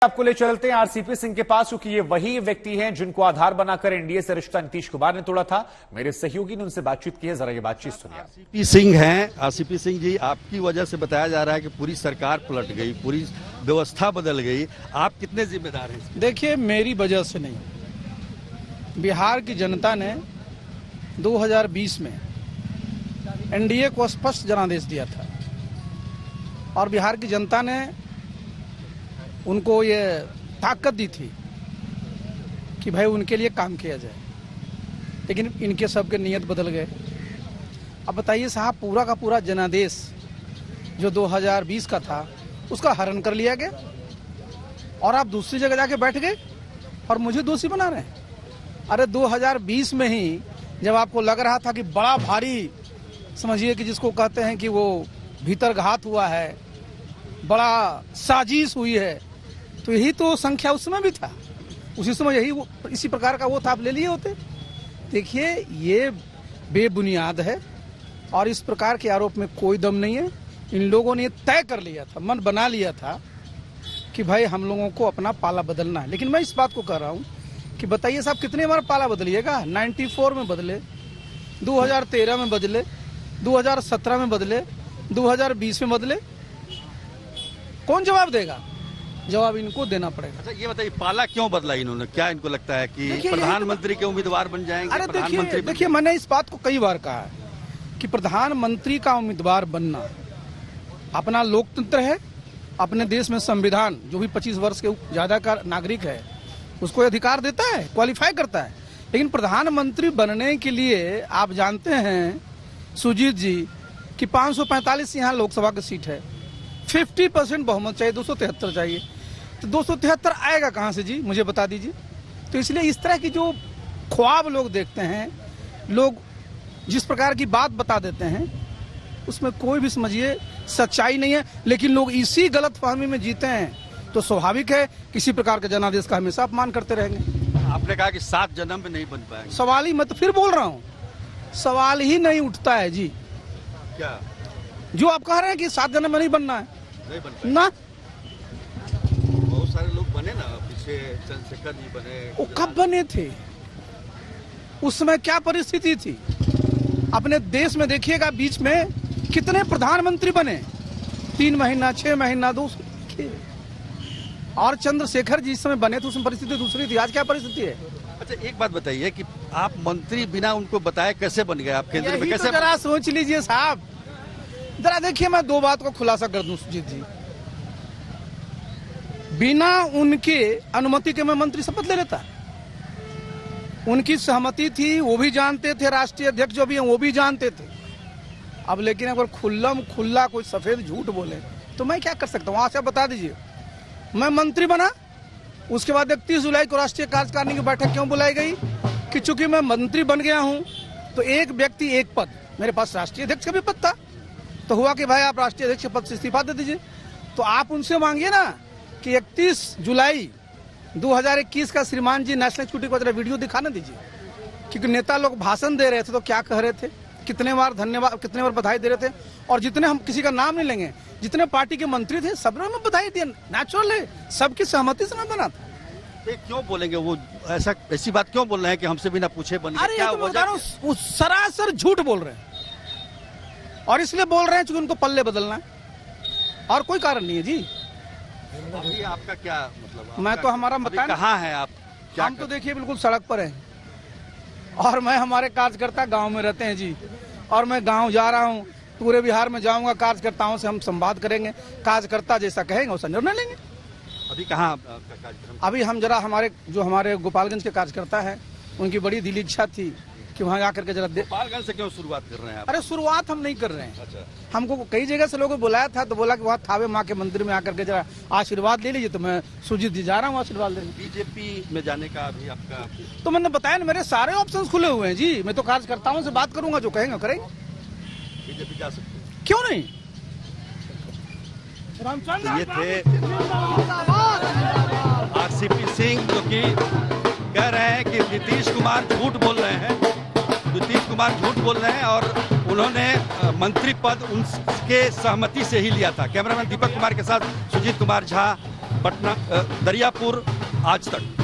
आपको ले चलते हैं आरसीपी सिंह के पास, क्योंकि ये वही व्यक्ति हैं जिनको आधार बनाकर एनडीए से रिश्ता नीतीश कुमार ने तोड़ा था। मेरे सहयोगी ने उनसे बातचीत की है, जरा ये बातचीत सुनिए। आरसीपी सिंह हैं। आरसीपी सिंह जी, आपकी वजह से बताया जा रहा है कि पूरी सरकार पलट गई, पूरी व्यवस्था बदल गई। आप कितने जिम्मेदार हैं? देखिए, मेरी वजह से नहीं, बिहार की जनता ने 2020 में एनडीए को स्पष्ट जनादेश दिया था और बिहार की जनता ने उनको ये ताकत दी थी कि भाई उनके लिए काम किया जाए, लेकिन इनके सबके नियत बदल गए। अब बताइए साहब, पूरा का पूरा जनादेश जो 2020 का था उसका हरण कर लिया गया और आप दूसरी जगह जाके बैठ गए और मुझे दोषी बना रहे हैं। अरे 2020 में ही जब आपको लग रहा था कि बड़ा भारी, समझिए कि जिसको कहते हैं कि वो भीतर घात हुआ है, बड़ा साजिश हुई है, तो यही तो संख्या उस समय भी था। उसी समय यही इसी प्रकार का वो था, आप ले लिए होते। देखिए, ये बेबुनियाद है और इस प्रकार के आरोप में कोई दम नहीं है। इन लोगों ने तय कर लिया था, मन बना लिया था कि भाई हम लोगों को अपना पाला बदलना है। लेकिन मैं इस बात को कह रहा हूँ कि बताइए साहब, कितने बार पाला बदलिएगा? 94 में बदले, 2013 में बदले, 2017 में बदले, 2020 में बदले। कौन जवाब देगा? जवाब इनको देना पड़ेगा। अच्छा, ये बताइए, पाला क्यों बदला इन्होंने? क्या इनको लगता है कि प्रधानमंत्री के उम्मीदवार बन जाएंगे? अरे देखिए, मैंने इस बात को कई बार कहा है कि प्रधानमंत्री का उम्मीदवार बनना अपना लोकतंत्र है। अपने देश में संविधान जो भी 25 वर्ष के ज्यादा का नागरिक है उसको अधिकार देता है, क्वालिफाई करता है। लेकिन प्रधानमंत्री बनने के लिए आप जानते हैं सुजीत जी कि 545 यहाँ लोकसभा की सीट है, 50% बहुमत चाहिए, 273 चाहिए। तो 273 आएगा कहाँ से जी, मुझे बता दीजिए। तो इसलिए इस तरह की जो ख्वाब लोग देखते हैं, लोग जिस प्रकार की बात बता देते हैं, उसमें कोई भी समझिए सच्चाई नहीं है। लेकिन लोग इसी गलतफहमी में जीते हैं, तो स्वाभाविक है किसी प्रकार के जनादेश का हमेशा अपमान करते रहेंगे। आपने कहा कि 7 जन्म में नहीं बन पाएंगे। सवाल ही, मैं तो फिर बोल रहा हूँ, सवाल ही नहीं उठता है जी। क्या जो आप कह रहे हैं कि 7 जन्म में नहीं बनना है, नहीं बन पाए ना? बहुत सारे लोग बने ना, पीछे चंद्रशेखर जी बने। वो कब बने थे? उस समय क्या परिस्थिति थी? अपने देश में देखिएगा, बीच में कितने प्रधानमंत्री बने, 3 महीना, 6 महीना, 2 और चंद्रशेखर जी इस समय बने तो उसमें परिस्थिति दूसरी थी। आज क्या परिस्थिति है? अच्छा, एक बात बताइए कि आप मंत्री बिना उनको बताए कैसे बन गए? आप केंद्र में कैसे? तो जरा सोच लीजिए साहब, जरा देखिए, मैं 2 बात को खुलासा कर दूं सुजीत जी। बिना उनके अनुमति के मैं मंत्री शपथ ले लेता। उनकी सहमति थी, वो भी जानते थे, राष्ट्रीय अध्यक्ष जो भी हैं वो भी जानते थे। अब लेकिन अगर खुल्लम खुल्ला कोई सफेद झूठ बोले तो मैं क्या कर सकता हूँ? वहां से बता दीजिए। मैं मंत्री बना, उसके बाद 31 जुलाई को राष्ट्रीय कार्यकारिणी की बैठक क्यों बुलाई गई? कि चूंकि मैं मंत्री बन गया हूं तो एक व्यक्ति एक पद, मेरे पास राष्ट्रीय अध्यक्ष का भी पद था, तो हुआ कि भाई आप राष्ट्रीय अध्यक्ष पद से इस्तीफा दे दीजिए। तो आप उनसे मांगिए ना कि 31 जुलाई 2021 का श्रीमान जी नेशनल एक्जीक्यूटिव को जरा वीडियो दिखाने दीजिए, क्योंकि नेता लोग भाषण दे रहे थे तो क्या कह रहे थे, कितने बार धन्यवाद, कितने बार बधाई दे रहे थे। और जितने, हम किसी का नाम नहीं लेंगे, जितने पार्टी के मंत्री थे सबने हमें बधाई दी। नेचुरल है, सबकी सहमति से मैं बना था। क्यों बोलेंगे वो ऐसी बात क्यों बोल रहे हैं कि हमसे बिना पूछे बन गए? क्या वजह? वो सरासर झूठ बोल रहे हैं और इसलिए बोल रहे हैं क्योंकि उनको पल्ले बदलना है, और कोई कारण नहीं है जी। अभी आपका क्या मतलब? मैं तो हमारा बताया, कहाँ है आप? हम तो देखिए बिल्कुल सड़क पर हैं और मैं, हमारे कार्यकर्ता गांव में रहते हैं जी, और मैं गांव जा रहा हूं, पूरे बिहार में जाऊंगा, कार्यकर्ताओं से हम संवाद करेंगे, कार्यकर्ता जैसा कहेंगे वैसा निर्णय लेंगे। अभी कहाँ कार्यक्रम? अभी हम जरा हमारे गोपालगंज के कार्यकर्ता है, उनकी बड़ी दिली इच्छा थी कि वहाँ जाकर के जरा गोपालगंज से क्यों शुरुआत कर रहे हैं आप? अरे शुरुआत हम नहीं कर रहे हैं। अच्छा। हमको कई जगह से लोगों को बुलाया था तो बोला कि वहाँ थावे माँ के मंदिर में आकर के जरा आशीर्वाद ले लीजिए, तो मैं सुजीत जी जा रहा हूँ आशीर्वाद लेने। बीजेपी में जाने का अभी आपका? तो मैंने बताया ना, मेरे सारे ऑप्शन खुले हुए हैं जी। मैं तो कार्यकर्ताओं से बात करूंगा, जो कहेंगे करेंगे। बीजेपी जा सकते हैं? क्यों नहीं? तो ये थे आरसीपी सिंह, जो कि कह रहे हैं कि नीतीश कुमार झूठ बोल रहे हैं। नीतीश कुमार झूठ बोल रहे हैं और उन्होंने मंत्री पद उनके सहमति से ही लिया था। कैमरामैन दीपक कुमार के साथ सुजीत कुमार झा, पटना दरियापुर आज तक।